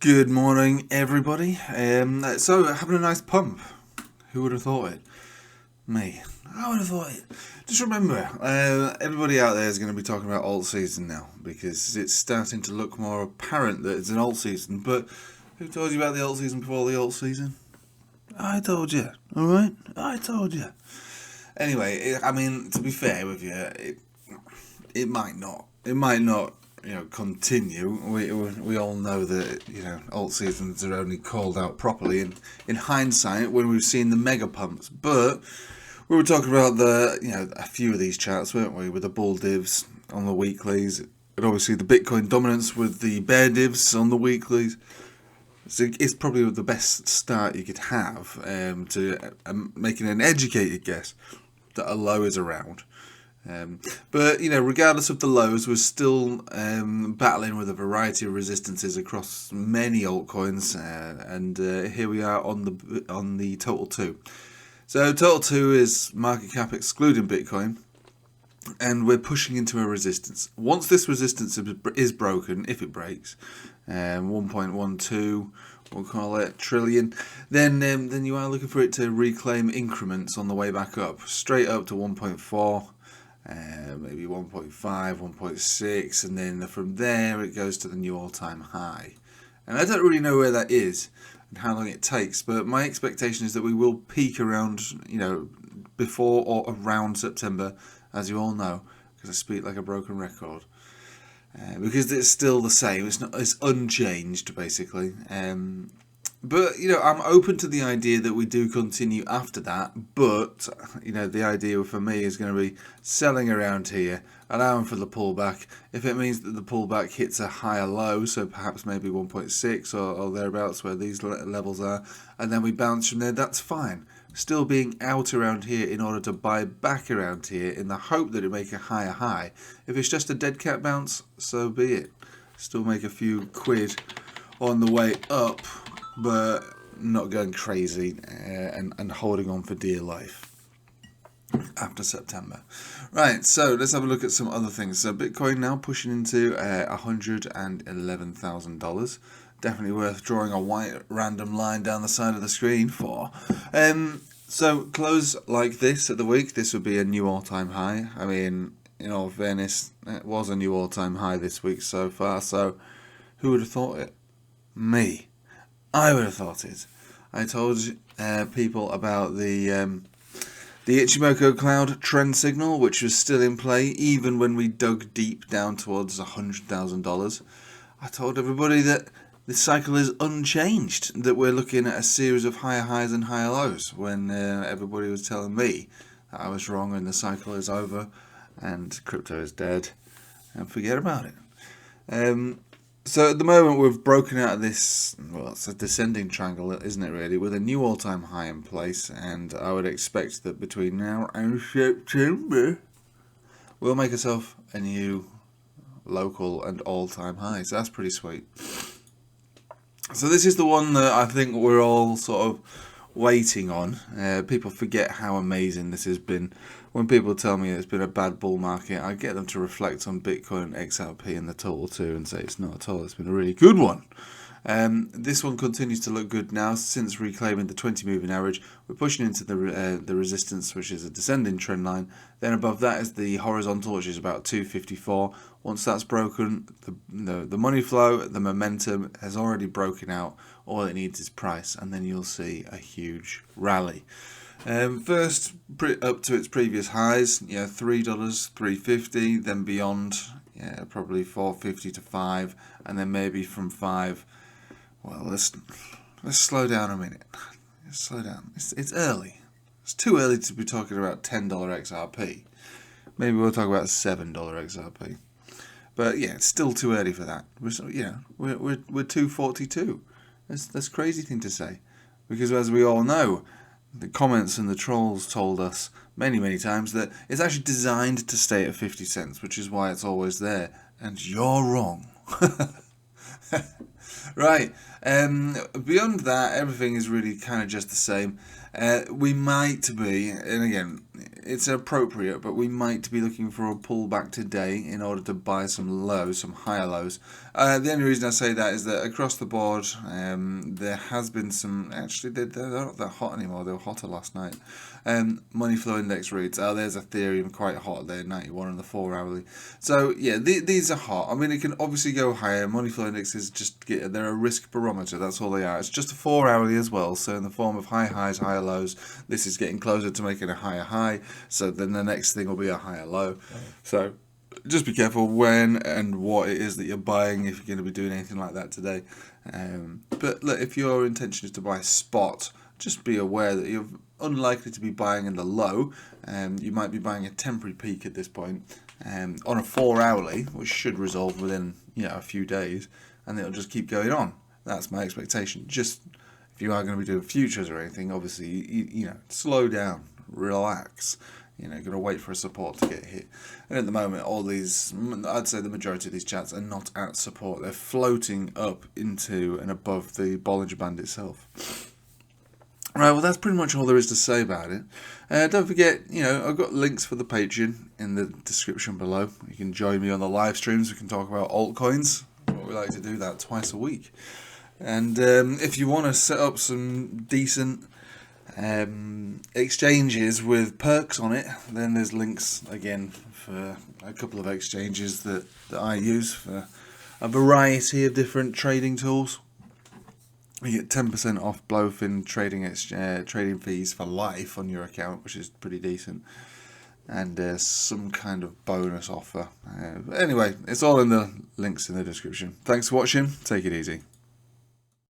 Good morning, everybody. So, having a nice pump. Who would have thought it? Me. I would have thought it. Just remember, everybody out there is going to be talking about alt season now because it's starting to look more apparent that it's an alt season. But who told you about the alt season before the alt season? I told you. All right, I told you. Anyway, I mean, to be fair with you, it might not. It might not, continue. We all know that, alt seasons are only called out properly in hindsight when we've seen the mega pumps. But we were talking about a few of these charts, weren't we? With the bull divs on the weeklies, and obviously the Bitcoin dominance with the bear divs on the weeklies. So it's probably the best start you could have to making an educated guess that a low is around. But regardless of the lows, we're still battling with a variety of resistances across many altcoins, and here we are on the total 2. So total 2 is market cap excluding Bitcoin, and we're pushing into a resistance. Once this resistance is broken, if it breaks, 1.12, we'll call it trillion, then you are looking for it to reclaim increments on the way back up, straight up to 1.4. Maybe 1.5, 1.6, and then from there it goes to the new all-time high. And I don't really know where that is and how long it takes, but my expectation is that we will peak around, before or around September, as you all know, because I speak like a broken record. Because it's still the same, it's unchanged basically. But, I'm open to the idea that we do continue after that, but, the idea for me is going to be selling around here, allowing for the pullback. If it means that the pullback hits a higher low, so perhaps maybe 1.6 or thereabouts where these levels are, and then we bounce from there, that's fine. Still being out around here in order to buy back around here in the hope that it make a higher high. If it's just a dead cat bounce, so be it. Still make a few quid on the way up, but not going crazy and holding on for dear life after September. Right, so let's have a look at some other things. So Bitcoin now pushing into $111,000. Definitely worth drawing a white random line down the side of the screen for. So close like this at the week, this would be a new all-time high. I mean, in all fairness, it was a new all-time high this week so far, so who would have thought it? Me. I would have thought it. I told people about the Ichimoku Cloud trend signal, which was still in play even when we dug deep down towards $100,000. I told everybody that the cycle is unchanged, that we're looking at a series of higher highs and higher lows, when everybody was telling me that I was wrong and the cycle is over and crypto is dead and forget about it. So at the moment we've broken out of this, well, it's a descending triangle, isn't it really, with a new all-time high in place, and I would expect that between now and September we'll make ourselves a new local and all-time high, so that's pretty sweet. So this is the one that I think we're all sort of waiting on. People forget how amazing this has been. When people tell me it's been a bad bull market, I get them to reflect on Bitcoin, XRP and the total 2 and say it's not at all, it's been a really good one. This one continues to look good now since reclaiming the 20 moving average. We're pushing into the resistance, which is a descending trend line. Then above that is the horizontal, which is about 254. Once that's broken, the money flow, the momentum has already broken out. All it needs is price, and then you'll see a huge rally. First, up to its previous highs, $3, $3.50, then beyond, probably $4.50 to $5, and then maybe from $5. Well, let's slow down a minute. Let's slow down. It's early. It's too early to be talking about $10 XRP. Maybe we'll talk about $7 XRP. But yeah, it's still too early for that. We're 242. That's a crazy thing to say, because as we all know, the comments and the trolls told us many times that it's actually designed to stay at 50 cents, which is why it's always there. And you're wrong. Right. Beyond that, everything is really kind of just the same. We might be, and again, it's appropriate, but we might be looking for a pullback today in order to buy some lows, some higher lows. The only reason I say that is that across the board, there has been some, actually they're not that hot anymore, they were hotter last night. Money flow index reads, there's Ethereum quite hot there, 91 on the 4 hourly. So yeah, these are hot. I mean, it can obviously go higher. Money flow index is just, they're a risk barometer, that's all they are. It's just a 4 hourly as well, so in the form of high highs, higher lows, this is getting closer to making a higher high, so then the next thing will be a higher low. So just be careful when and what it is that you're buying if you're going to be doing anything like that today. But look, if your intention is to buy spot, just be aware that you're unlikely to be buying in the low. You might be buying a temporary peak at this point on a 4 hourly, which should resolve within a few days, and it'll just keep going on. That's my expectation. Just if you are going to be doing futures or anything, obviously you slow down, relax. Going to wait for a support to get hit. And at the moment, all these, I'd say the majority of these charts are not at support. They're floating up into and above the Bollinger Band itself. Right, well, that's pretty much all there is to say about it. Don't forget, I've got links for the Patreon in the description below. You can join me on the live streams. We can talk about altcoins. We like to do that twice a week. And if you want to set up some decent exchanges with perks on it, then there's links again for a couple of exchanges that I use for a variety of different trading tools. You get 10% off BloFin trading fees for life on your account, which is pretty decent, and some kind of bonus offer. Anyway, it's all in the links in the description. Thanks for watching. Take it easy.